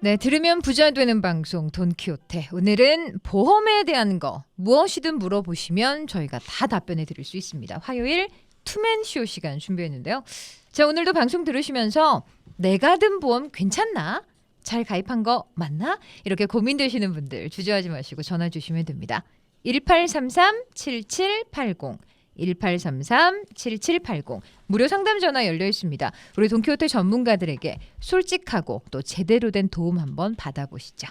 네, 들으면 부자 되는 방송 돈키호테. 오늘은 보험에 대한 거 무엇이든 물어보시면 저희가 다 답변해 드릴 수 있습니다. 화요일 투맨쇼 시간 준비했는데요. 자, 오늘도 방송 들으시면서 내가 든 보험 괜찮나? 잘 가입한 거 맞나? 이렇게 고민되시는 분들 주저하지 마시고 전화 주시면 됩니다. 1833-7780 1833-7780 무료 상담 전화 열려 있습니다. 우리 돈키호테 전문가들에게 솔직하고 또 제대로 된 도움 한번 받아보시죠.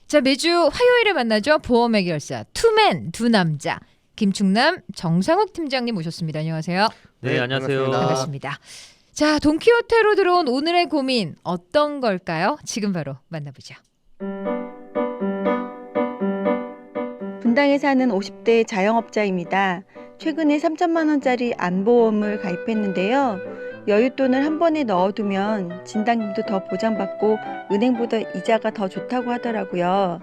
자, 매주 화요일에 만나죠. 보험 해결사 투맨 두 남자 김충남 정상욱 팀장님 모셨습니다. 안녕하세요. 네, 안녕하세요. 반갑습니다. 자, 돈키호테로 들어온 오늘의 고민 어떤 걸까요? 지금 바로 만나보죠. 분당에 사는 50대 자영업자입니다. 최근에 3천만 원짜리 안보험을 가입했는데요. 여윳돈을 한 번에 넣어두면 진단금도 더 보장받고 은행보다 이자가 더 좋다고 하더라고요.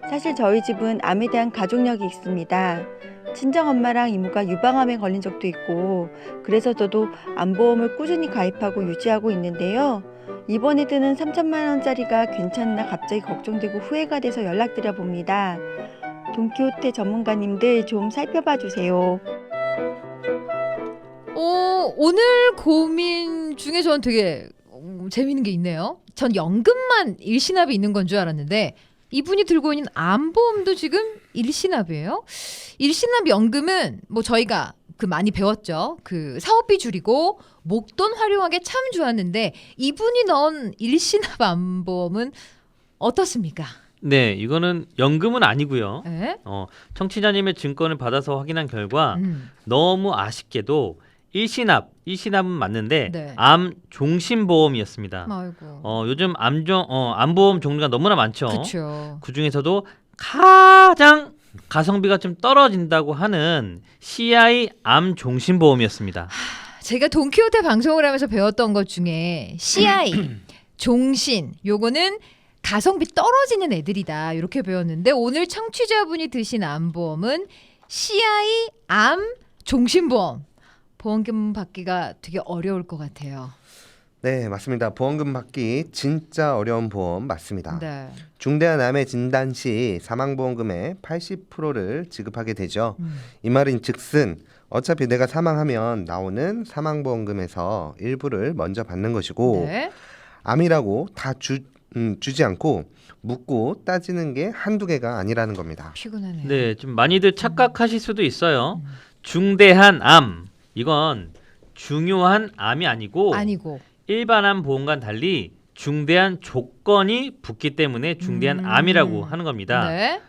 사실 저희 집은 암에 대한 가족력이 있습니다. 친정엄마랑 이모가 유방암에 걸린 적도 있고 그래서 저도 안보험을 꾸준히 가입하고 유지하고 있는데요. 이번에 드는 3천만 원짜리가 괜찮나 갑자기 걱정되고 후회가 돼서 연락드려 봅니다. 돈키호테 전문가님들 좀 살펴봐 주세요. 오늘 고민 중에 저는 되게 재밌는 게 있네요. 전 연금만 일시납이 있는 건 줄 알았는데 이분이 들고 있는 암보험도 지금 일시납이에요. 일시납 연금은 뭐 저희가 많이 배웠죠. 사업비 줄이고 목돈 활용하기 참 좋았는데 이분이 넣은 일시납 암보험은 어떻습니까? 네, 이거는 연금은 아니고요. 에? 청취자님의 증권을 받아서 확인한 결과 너무 아쉽게도 일시납은 맞는데 네. 암 종신보험이었습니다. 아이고. 요즘 암보험 종류가 너무나 많죠. 그렇죠. 그 중에서도 가장 가성비가 좀 떨어진다고 하는 CI 암 종신보험이었습니다. 제가 돈키호테 방송을 하면서 배웠던 것 중에 CI 종신 요거는 가성비 떨어지는 애들이다 이렇게 배웠는데 오늘 청취자분이 드신 암보험은 CI 암 종신보험 보험금 받기가 되게 어려울 것 같아요. 네, 맞습니다. 보험금 받기 진짜 어려운 보험 맞습니다. 네. 중대한 암의 진단 시 사망보험금의 80%를 지급하게 되죠. 이 말인 즉슨 어차피 내가 사망하면 나오는 사망보험금에서 일부를 먼저 받는 것이고 네. 암이라고 다 주지 않고 묻고 따지는 게 한두 개가 아니라는 겁니다. 피곤하네요. 네, 좀 많이들 착각하실 수도 있어요. 중대한 암, 이건 중요한 암이 아니고 일반암 보험과는 달리 중대한 조건이 붙기 때문에 중대한 암이라고 하는 겁니다. 네.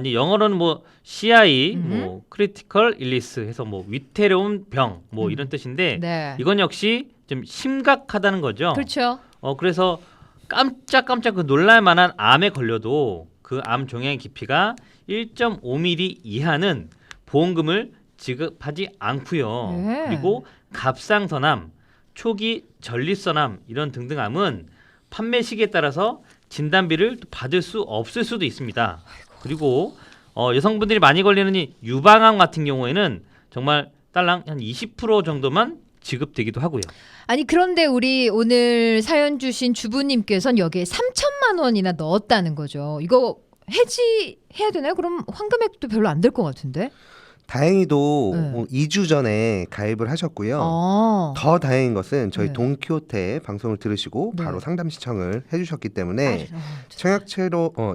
이제 영어로는 뭐 CI, 뭐 크리티컬 일리스 해서 뭐 위태로운 병, 뭐 이런 뜻인데 네. 이건 역시 좀 심각하다는 거죠. 그렇죠. 그래서 깜짝 놀랄 만한 암에 걸려도 그 암 종양의 깊이가 1.5mm 이하는 보험금을 지급하지 않고요. 네. 그리고 갑상선암, 초기 전립선암 이런 등등 암은 판매 시기에 따라서 진단비를 받을 수 없을 수도 있습니다. 그리고 여성분들이 많이 걸리는 이 유방암 같은 경우에는 정말 딸랑 한 20% 정도만 지급되기도 하고요. 아니 그런데 우리 오늘 사연 주신 주부님께서는 여기에 3천만 원이나 넣었다는 거죠. 이거 해지해야 되나요? 그럼 환급액도 별로 안 될 것 같은데. 다행히도 네. 2주 전에 가입을 하셨고요. 더 다행인 것은 저희 네. 돈키호테 방송을 들으시고 네. 바로 상담 신청을 해주셨기 때문에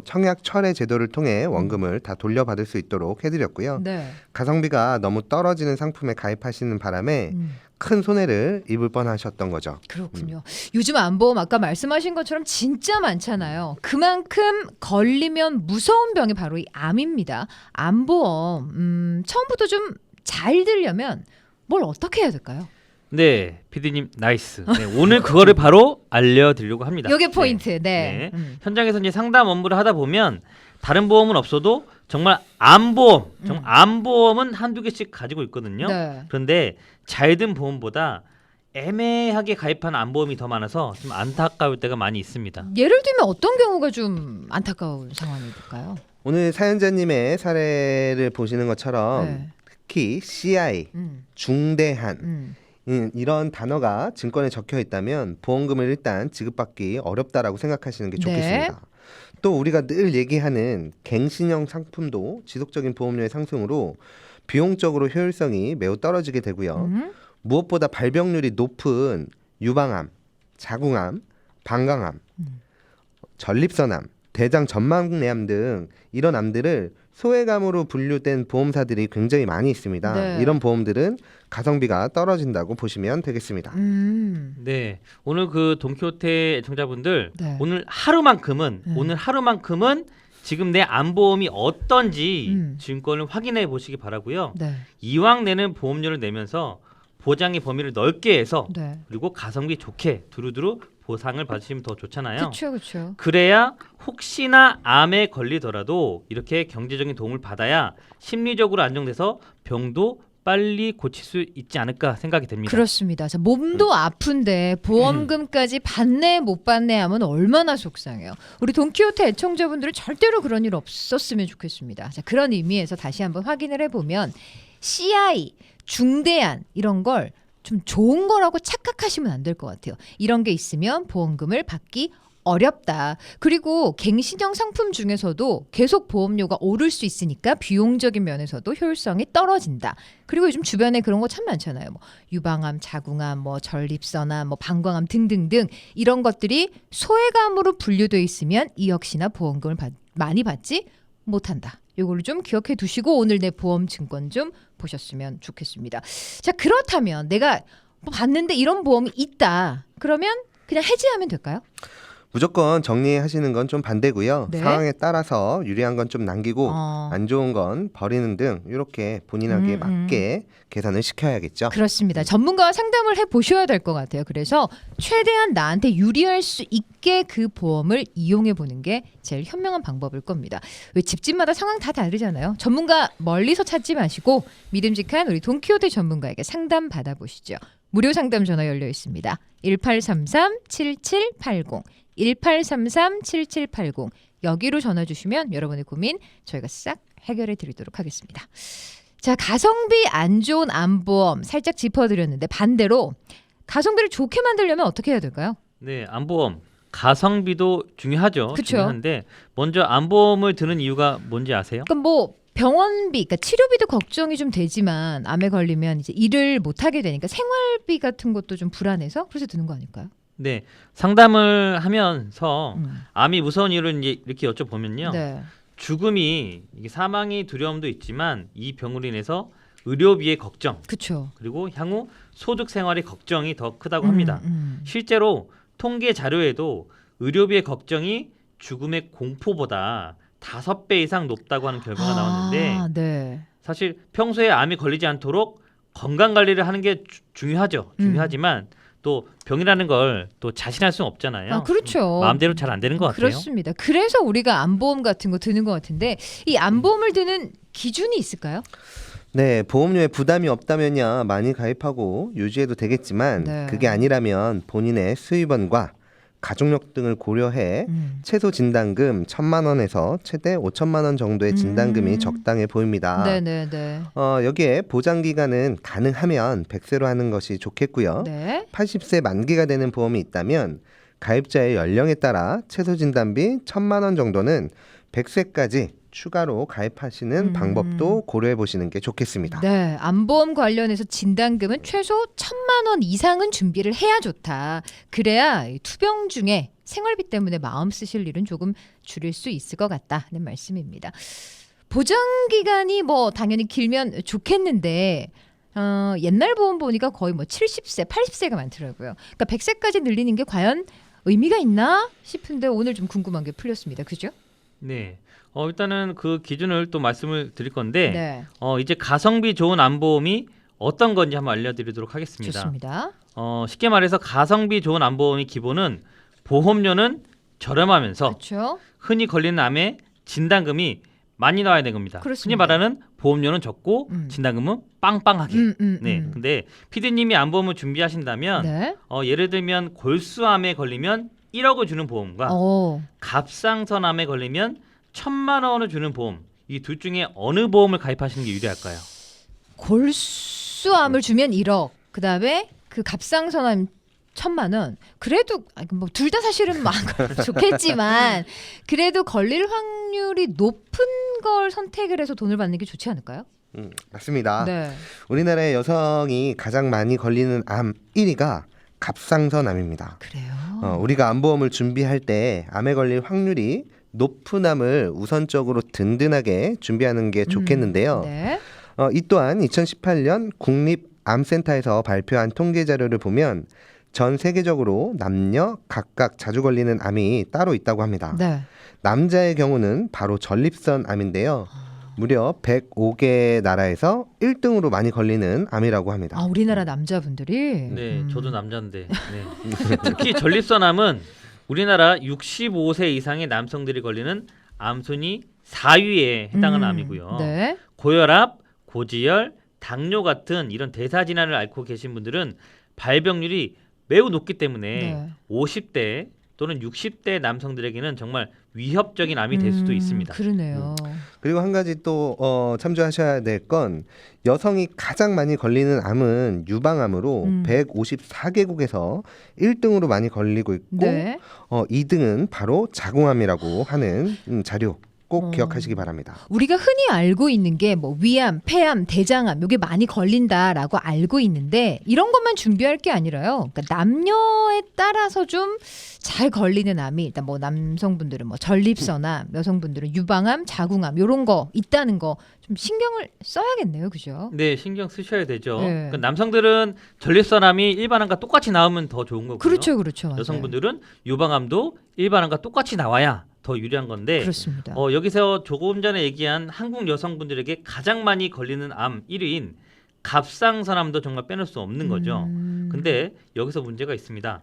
청약철회 제도를 통해 원금을 다 돌려받을 수 있도록 해드렸고요. 네. 가성비가 너무 떨어지는 상품에 가입하시는 바람에 큰 손해를 입을 뻔하셨던 거죠. 그렇군요. 요즘 암보험 아까 말씀하신 것처럼 진짜 많잖아요. 그만큼 걸리면 무서운 병이 바로 이 암입니다. 암보험 처음부터 좀 잘 들려면 뭘 어떻게 해야 될까요? 네, 피디님 나이스. 네, 오늘 그거를 바로 알려드리려고 합니다. 요게 포인트. 네. 현장에서 이제 상담 업무를 하다 보면 다른 보험은 없어도 정말 암보험, 암보험은 한두 개씩 가지고 있거든요. 네. 그런데 잘 든 보험보다 애매하게 가입한 암보험이 더 많아서 좀 안타까울 때가 많이 있습니다. 예를 들면 어떤 경우가 좀 안타까운 상황이 될까요? 오늘 사연자님의 사례를 보시는 것처럼 네. 특히 CI, 중대한 이런 단어가 증권에 적혀 있다면 보험금을 일단 지급받기 어렵다라고 생각하시는 게 좋겠습니다. 또 우리가 늘 얘기하는 갱신형 상품도 지속적인 보험료의 상승으로 비용적으로 효율성이 매우 떨어지게 되고요. 무엇보다 발병률이 높은 유방암, 자궁암, 방광암, 전립선암, 대장 전망내암 등 이런 암들을 소외감으로 분류된 보험사들이 굉장히 많이 있습니다. 네. 이런 보험들은 가성비가 떨어진다고 보시면 되겠습니다. 네, 오늘 그 돈키호테 애청자분들 네. 오늘 하루만큼은 지금 내 암보험이 어떤지 증권을 확인해 보시기 바라고요. 네. 이왕 내는 보험료를 내면서 보장의 범위를 넓게 해서 네. 그리고 가성비 좋게 두루두루 보상을 받으시면 더 좋잖아요. 그렇죠, 그렇죠. 그래야 혹시나 암에 걸리더라도 이렇게 경제적인 도움을 받아야 심리적으로 안정돼서 병도 빨리 고칠 수 있지 않을까 생각이 됩니다. 그렇습니다. 자, 몸도 아픈데 보험금까지 받네 못 받네 하면 얼마나 속상해요. 우리 돈키호테 애청자분들은 절대로 그런 일 없었으면 좋겠습니다. 자, 그런 의미에서 다시 한번 확인을 해보면 CI, 중대한 이런 걸 좀 좋은 거라고 착각하시면 안 될 것 같아요. 이런 게 있으면 보험금을 받기 어렵다. 그리고 갱신형 상품 중에서도 계속 보험료가 오를 수 있으니까 비용적인 면에서도 효율성이 떨어진다. 그리고 요즘 주변에 그런 거 참 많잖아요. 뭐 유방암, 자궁암, 뭐 전립선암, 뭐 방광암 등등등 이런 것들이 소외감으로 분류돼 있으면 이 역시나 보험금을 많이 받지 못한다. 요거를 좀 기억해 두시고 오늘 내 보험 증권 좀 보셨으면 좋겠습니다. 자, 그렇다면 내가 뭐 봤는데 이런 보험이 있다. 그러면 그냥 해지하면 될까요? 무조건 정리하시는 건 좀 반대고요. 네. 상황에 따라서 유리한 건 좀 남기고 안 좋은 건 버리는 등 이렇게 본인에게 맞게 계산을 시켜야겠죠. 그렇습니다. 전문가와 상담을 해보셔야 될 것 같아요. 그래서 최대한 나한테 유리할 수 있게 그 보험을 이용해 보는 게 제일 현명한 방법일 겁니다. 왜 집집마다 상황 다 다르잖아요. 전문가 멀리서 찾지 마시고 믿음직한 우리 돈키호테 전문가에게 상담 받아보시죠. 무료 상담 전화 열려 있습니다. 1833-7780 1833-7780 여기로 전화 주시면 여러분의 고민 저희가 싹 해결해 드리도록 하겠습니다. 자, 가성비 안 좋은 암보험 살짝 짚어드렸는데 반대로 가성비를 좋게 만들려면 어떻게 해야 될까요? 네, 암보험 가성비도 중요하죠. 그쵸. 중요한데 먼저 암보험을 드는 이유가 뭔지 아세요? 그러니까 뭐 병원비, 그러니까 치료비도 걱정이 좀 되지만 암에 걸리면 이제 일을 못 하게 되니까 생활비 같은 것도 좀 불안해서 그래서 드는 거 아닐까요? 네, 상담을 하면서 음. 암이 무서운 이유를 이제 이렇게 여쭤보면요. 네. 죽음이 이게 사망의 두려움도 있지만 이 병으로 인해서 의료비의 걱정 그렇죠. 그리고 향후 소득 생활의 걱정이 더 크다고 합니다. 실제로 통계 자료에도 의료비의 걱정이 죽음의 공포보다 5배 이상 높다고 하는 결과가 나왔는데 네. 사실 평소에 암이 걸리지 않도록 건강 관리를 하는 게 중요하죠. 중요하지만 또 병이라는 걸 또 자신할 수는 없잖아요. 아, 그렇죠. 마음대로 잘 안 되는 것 같아요. 그렇습니다. 그래서 우리가 암보험 같은 거 드는 것 같은데 이 암보험을 드는 기준이 있을까요? 네, 보험료에 부담이 없다면야 많이 가입하고 유지해도 되겠지만 네. 그게 아니라면 본인의 수입원과 가족력 등을 고려해 최소 진단금 1,000만 원에서 최대 5천만 원 정도의 진단금이 적당해 보입니다. 네네네. 여기에 보장 기간은 가능하면 100세로 하는 것이 좋겠고요. 네. 80세 만기가 되는 보험이 있다면 가입자의 연령에 따라 최소 진단비 1,000만 원 정도는 100세까지 추가로 가입하시는 방법도 고려해 보시는 게 좋겠습니다. 네, 암보험 관련해서 진단금은 최소 1,000만 원 이상은 준비를 해야 좋다. 그래야 이 투병 중에 생활비 때문에 마음 쓰실 일은 조금 줄일 수 있을 것 같다는 말씀입니다. 보장 기간이 뭐 당연히 길면 좋겠는데 옛날 보험 보니까 거의 뭐 70세, 80세가 많더라고요. 그러니까 100세까지 늘리는 게 과연 의미가 있나 싶은데 오늘 좀 궁금한 게 풀렸습니다. 그죠? 네. 일단은 그 기준을 또 말씀을 드릴 건데 네. 이제 가성비 좋은 암보험이 어떤 건지 한번 알려드리도록 하겠습니다. 좋습니다. 쉽게 말해서 가성비 좋은 암보험의 기본은 보험료는 저렴하면서 그렇죠. 흔히 걸리는 암의 진단금이 많이 나와야 되는 겁니다. 그렇습니다. 흔히 말하는 보험료는 적고 진단금은 빵빵하게. 네. 근데 피디님이 암보험을 준비하신다면 네. 예를 들면 골수암에 걸리면 1억을 주는 보험과 갑상선암에 걸리면 1,000만 원을 주는 보험, 이 둘 중에 어느 보험을 가입하시는 게 유리할까요? 골수암을 주면 1억, 그다음에 그 갑상선암 1,000만 원. 그래도 뭐 둘 다 사실은 좋겠지만 그래도 걸릴 확률이 높은 걸 선택을 해서 돈을 받는 게 좋지 않을까요? 맞습니다. 네. 우리나라의 여성이 가장 많이 걸리는 암 1위가 갑상선암입니다. 그래요. 우리가 암보험을 준비할 때 암에 걸릴 확률이 높은 암을 우선적으로 든든하게 준비하는 게 좋겠는데요. 네. 이 또한 2018년 국립암센터에서 발표한 통계 자료를 보면 전 세계적으로 남녀 각각 자주 걸리는 암이 따로 있다고 합니다. 네. 남자의 경우는 바로 전립선 암인데요. 무려 105개 나라에서 1등으로 많이 걸리는 암이라고 합니다. 아, 우리나라 남자분들이. 네, 저도 남자인데. 네. 특히 전립선암은 우리나라 65세 이상의 남성들이 걸리는 암 순위 4위에 해당하는 암이고요. 네. 고혈압, 고지혈, 당뇨 같은 이런 대사 질환을 앓고 계신 분들은 발병률이 매우 높기 때문에 네. 50대 또는 60대 남성들에게는 정말 위협적인 암이 될 수도 있습니다. 그러네요. 그리고 한 가지 또 참조하셔야 될 건 여성이 가장 많이 걸리는 암은 유방암으로 154개국에서 1등으로 많이 걸리고 있고 네. 2등은 바로 자궁암이라고 하는 자료 꼭 기억하시기 바랍니다. 우리가 흔히 알고 있는 게 뭐 위암, 폐암, 대장암 이게 많이 걸린다라고 알고 있는데 이런 것만 준비할 게 아니라요. 그러니까 남녀에 따라서 좀 잘 걸리는 암이 일단 뭐 남성분들은 뭐 전립선암, 여성분들은 유방암, 자궁암 이런 거 있다는 거 좀 신경을 써야겠네요, 그죠? 네, 신경 쓰셔야 되죠. 네. 그러니까 남성들은 전립선암이 일반암과 똑같이 나오면 더 좋은 거고요. 그렇죠, 그렇죠. 맞아요. 여성분들은 유방암도 일반암과 똑같이 나와야 더 유리한 건데 그렇습니다. 여기서 조금 전에 얘기한 한국 여성분들에게 가장 많이 걸리는 암 1위인 갑상선암도 정말 빼놓을 수 없는 거죠. 근데 여기서 문제가 있습니다.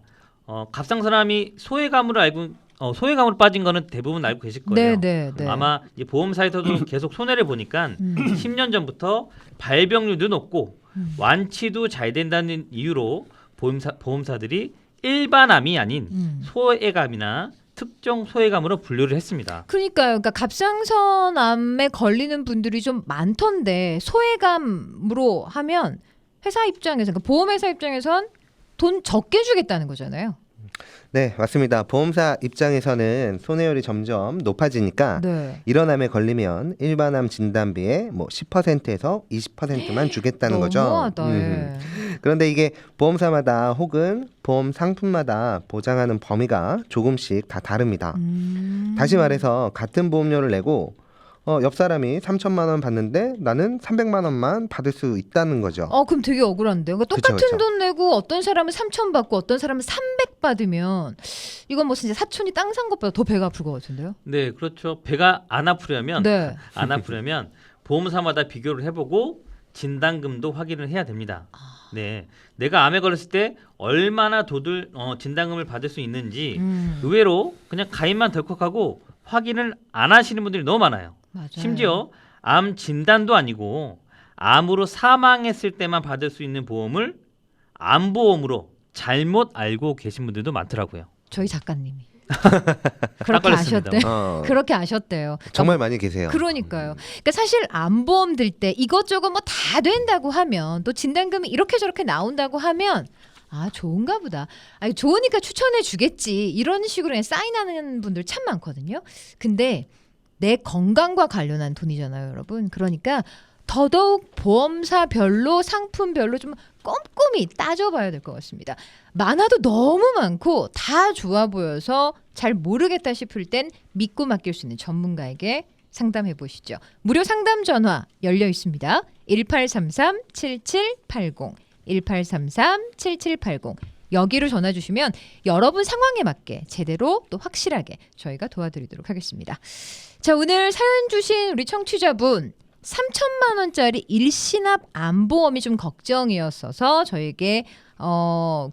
갑상선암이 소외감으로 빠진 거는 대부분 알고 계실 거예요. 네, 네. 아마 이제 보험사에서도 계속 손해를 보니까 10년 전부터 발병률도 높고 완치도 잘 된다는 이유로 보험사들이 일반암이 아닌 소외감이나 특정 소외감으로 분류를 했습니다. 그러니까요. 그러니까 갑상선암에 걸리는 분들이 좀 많던데 소외감으로 하면 회사 입장에서 그러니까 보험회사 입장에선 돈 적게 주겠다는 거잖아요. 네, 맞습니다. 보험사 입장에서는 손해율이 점점 높아지니까 네. 이런 암에 걸리면 일반암 진단비의 뭐 10%에서 20%만 주겠다는 거죠. 너무하다. 예. 그런데 이게 보험사마다 혹은 보험 상품마다 보장하는 범위가 조금씩 다 다릅니다. 다시 말해서 같은 보험료를 내고 옆 사람이 3천만 원 받는데 나는 300만 원만 받을 수 있다는 거죠. 그럼 되게 억울한데요. 그러니까 똑같은 그쵸. 돈 내고 어떤 사람은 3천 받고 어떤 사람은 300 받으면 이건 뭐 진짜 사촌이 땅 산 것보다 더 배가 아플 것 같은데요. 네, 그렇죠. 배가 안 아프려면 네. 보험사마다 비교를 해보고 진단금도 확인을 해야 됩니다. 네, 내가 암에 걸렸을 때 얼마나 진단금을 받을 수 있는지 의외로 그냥 가입만 덜컥하고 확인을 안 하시는 분들이 너무 많아요. 맞아요. 심지어 암 진단도 아니고 암으로 사망했을 때만 받을 수 있는 보험을 암보험으로 잘못 알고 계신 분들도 많더라고요. 저희 작가님이 딱 그렇게 걸렸습니다. 아셨대. 그렇게 아셨대요. 정말 많이 계세요. 그러니까요. 그러니까 사실 암보험 들 때 이것저것 뭐 다 된다고 하면 또 진단금이 이렇게 저렇게 나온다고 하면 좋은가 보다. 좋으니까 추천해 주겠지. 이런 식으로 그냥 사인하는 분들 참 많거든요. 근데 내 건강과 관련한 돈이잖아요, 여러분. 그러니까 더더욱 보험사별로 상품별로 좀 꼼꼼히 따져봐야 될 것 같습니다. 많아도 너무 많고 다 좋아 보여서 잘 모르겠다 싶을 땐 믿고 맡길 수 있는 전문가에게 상담해 보시죠. 무료 상담 전화 열려 있습니다. 1833-7780 1833-7780 여기로 전화 주시면 여러분 상황에 맞게 제대로 또 확실하게 저희가 도와드리도록 하겠습니다. 자, 오늘 사연 주신 우리 청취자분 3천만 원짜리 일시납 암보험이 좀 걱정이었어서 저에게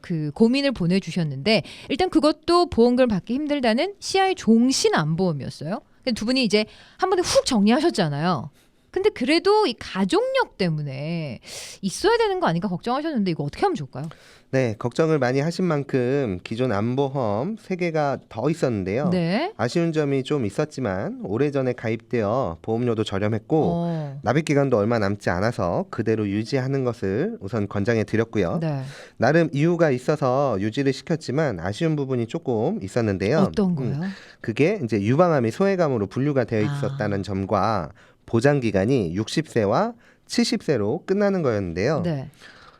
그 고민을 보내주셨는데 일단 그것도 보험금을 받기 힘들다는 CI 종신 암보험이었어요. 두 분이 이제 한 번에 훅 정리하셨잖아요. 근데 그래도 이 가족력 때문에 있어야 되는 거 아닌가 걱정하셨는데 이거 어떻게 하면 좋을까요? 네, 걱정을 많이 하신 만큼 기존 암보험 3개가 더 있었는데요. 네. 아쉬운 점이 좀 있었지만 오래전에 가입되어 보험료도 저렴했고 어. 납입 기간도 얼마 남지 않아서 그대로 유지하는 것을 우선 권장해 드렸고요. 네. 나름 이유가 있어서 유지를 시켰지만 아쉬운 부분이 조금 있었는데요. 어떤 거요? 그게 이제 유방암이 소외감으로 분류가 되어 아. 있었다는 점과 보장 기간이 60세와 70세로 끝나는 거였는데요. 네.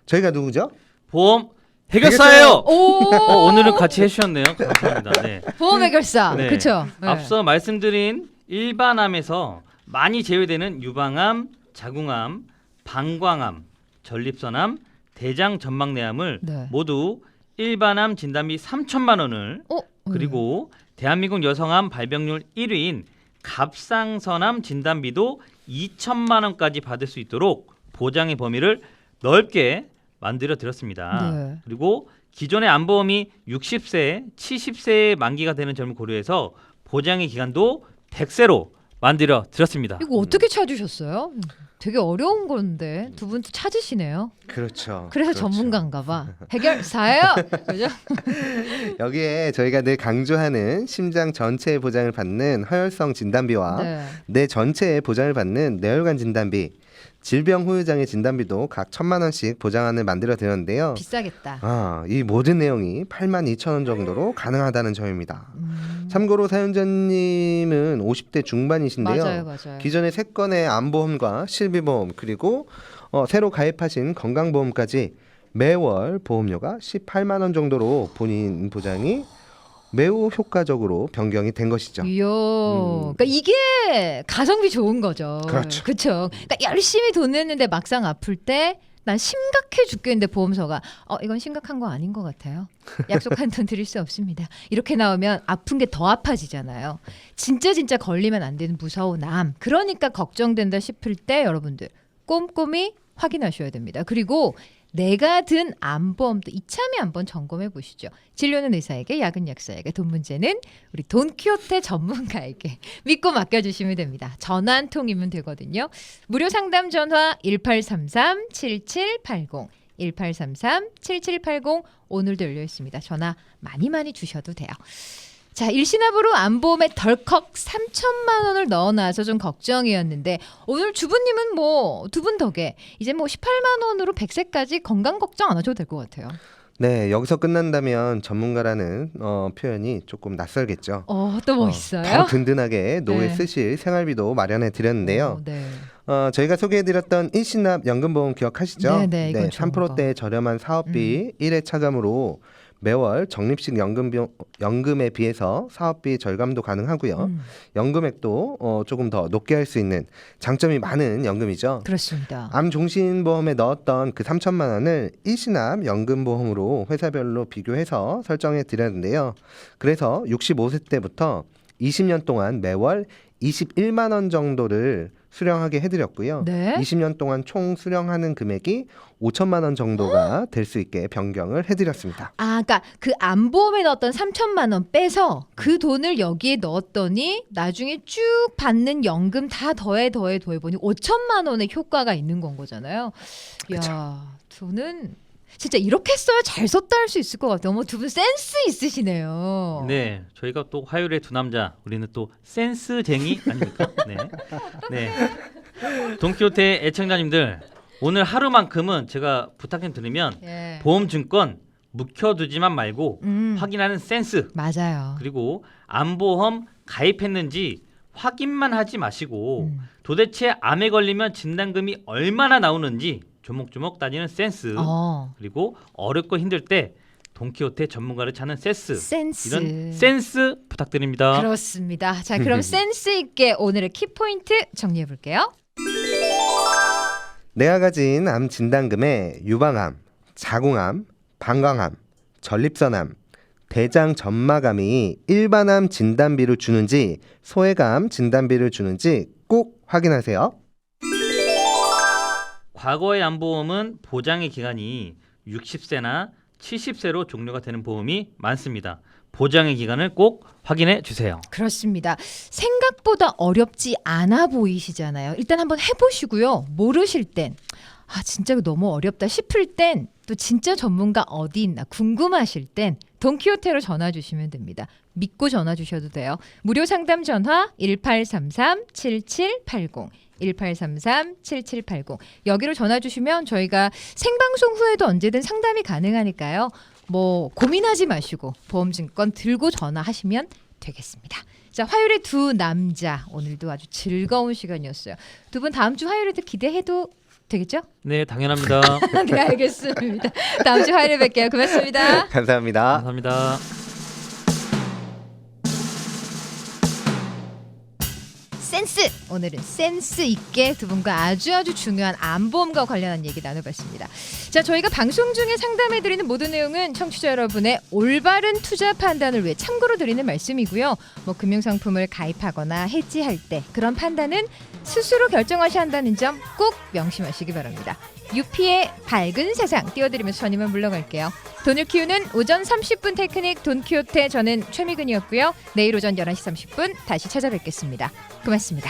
저희가 누구죠? 보험 해결사예요. 오. 오늘은 같이 해주셨네요. 감사합니다. 네. 보험 해결사. 네. 그렇죠. 앞서 말씀드린 일반암에서 많이 제외되는 유방암, 자궁암, 방광암, 전립선암, 대장 전막내암을 네. 모두 일반암 진단비 3천만 원을 그리고 대한민국 여성암 발병률 1위인 갑상선암 진단비도 2천만 원까지 받을 수 있도록 보장의 범위를 넓게 만들어 드렸습니다. 네. 그리고 기존의 암보험이 60세, 70세의 만기가 되는 점을 고려해서 보장의 기간도 100세로 만들어 드렸습니다. 이거 어떻게 찾으셨어요? 되게 어려운 건데 두 분 또 찾으시네요. 그렇죠. 그래서 그렇죠. 전문가인가 봐. 해결사예요. 그죠? 여기에 저희가 늘 강조하는 심장 전체의 보장을 받는 허혈성 진단비와 네. 뇌 전체의 보장을 받는 뇌혈관 진단비, 질병 후유장애 진단비도 각 1,000만 원씩 보장안을 만들어 드렸는데요. 비싸겠다. 이 모든 내용이 82,000원 정도로 가능하다는 점입니다. 참고로 사연자님은 50대 중반이신데요. 맞아요. 기존의 3건의 암보험과 실비보험 그리고 새로 가입하신 건강보험까지 매월 보험료가 18만 원 정도로 본인 보장이 매우 효과적으로 변경이 된 것이죠. 이야. 그러니까 이게 가성비 좋은 거죠. 그렇죠. 그렇죠. 그러니까 열심히 돈 냈는데 막상 아플 때 난 심각해 죽겠는데 보험서가 이건 심각한 거 아닌 것 같아요. 약속한 돈 드릴 수 없습니다. 이렇게 나오면 아픈 게 더 아파지잖아요. 진짜 걸리면 안 되는 무서운 암. 그러니까 걱정된다 싶을 때 여러분들 꼼꼼히 확인하셔야 됩니다. 그리고 내가 든 암보험도 이참에 한번 점검해 보시죠. 진료는 의사에게, 약은 약사에게, 돈 문제는 우리 돈키호테 전문가에게 믿고 맡겨주시면 됩니다. 전화 한 통이면 되거든요. 무료 상담 전화 1833-7780 1833-7780 오늘도 열려 있습니다. 전화 많이 주셔도 돼요. 자, 일시납으로 암보험에 덜컥 3천만 원을 넣어놔서 좀 걱정이었는데 오늘 주부님은 뭐 두 분 덕에 이제 뭐 18만 원으로 100세까지 건강 걱정 안 하셔도 될 것 같아요. 네, 여기서 끝난다면 전문가라는 표현이 조금 낯설겠죠. 또 뭐 있어요? 더 든든하게 노후에 네. 쓰실 생활비도 마련해 드렸는데요. 네. 저희가 소개해드렸던 일시납 연금보험 기억하시죠? 네, 이건 좋은 3%대 저렴한 사업비 1회 차감으로 매월 적립식 연금에 비해서 사업비 절감도 가능하고요. 연금액도 조금 더 높게 할 수 있는 장점이 많은 연금이죠. 그렇습니다. 암 종신보험에 넣었던 그 3천만 원을 일시납 연금보험으로 회사별로 비교해서 설정해 드렸는데요. 그래서 65세 때부터 20년 동안 매월 21만 원 정도를 수령하게 해드렸고요. 네. 20년 동안 총 수령하는 금액이 5천만 원 정도가 될 수 있게 변경을 해드렸습니다. 그러니까 그 암보험에 넣었던 3천만 원 빼서 그 돈을 여기에 넣었더니 나중에 쭉 받는 연금 다 더해 보니 5천만 원의 효과가 있는 건 거잖아요. 그쵸. 야, 저는 진짜 이렇게 써야 잘 썼다 할 수 있을 것 같아요. 두 분 센스 있으시네요. 네, 저희가 또 화요일의 두 남자, 우리는 또 센스쟁이 아닙니까? 네. 돈키호테 애청자님들, 오늘 하루만큼은 제가 부탁 좀 드리면 예. 보험증권 묵혀두지만 말고 확인하는 센스, 맞아요. 그리고 암보험 가입했는지 확인만 하지 마시고 도대체 암에 걸리면 진단금이 얼마나 나오는지 조목조목 따지는 센스, 그리고 어렵고 힘들 때 돈키호테 전문가를 찾는 센스. 이런 센스 부탁드립니다. 그렇습니다. 자, 그럼 센스 있게 오늘의 키포인트 정리해 볼게요. 내가 가진 암 진단금에 유방암, 자궁암, 방광암, 전립선암, 대장 점막암이 일반암 진단비를 주는지 소외감 진단비를 주는지 꼭 확인하세요. 과거의 암보험은 보장의 기간이 60세나 70세로 종료가 되는 보험이 많습니다. 보장의 기간을 꼭 확인해 주세요. 그렇습니다. 생각보다 어렵지 않아 보이시잖아요. 일단 한번 해보시고요. 모르실 땐 진짜 너무 어렵다 싶을 땐 또 진짜 전문가 어디 있나 궁금하실 땐 돈키호테로 전화 주시면 됩니다. 믿고 전화 주셔도 돼요. 무료 상담 전화 1833-7780 1833-7780 여기로 전화 주시면 저희가 생방송 후에도 언제든 상담이 가능하니까요. 뭐 고민하지 마시고 보험증권 들고 전화하시면 되겠습니다. 자, 화요일에 두 남자 오늘도 아주 즐거운 시간이었어요. 두 분 다음 주 화요일에도 기대해도 되겠죠? 네, 당연합니다. 네, 알겠습니다. 다음 주 화요일에 뵐게요. 고맙습니다. 감사합니다. 감사합니다. 센스! 오늘은 센스 있게 두 분과 아주 중요한 안보험과 관련한 얘기 나눠봤습니다. 자, 저희가 방송 중에 상담해드리는 모든 내용은 청취자 여러분의 올바른 투자 판단을 위해 참고로 드리는 말씀이고요. 뭐 금융상품을 가입하거나 해지할 때 그런 판단은 스스로 결정하셔야 한다는 점 꼭 명심하시기 바랍니다. 유피의 밝은 세상 띄워드리면서 저희만 물러갈게요. 돈을 키우는 오전 30분 테크닉 돈키호테 저는 최미근이었고요. 내일 오전 11시 30분 다시 찾아뵙겠습니다. 고맙습니다.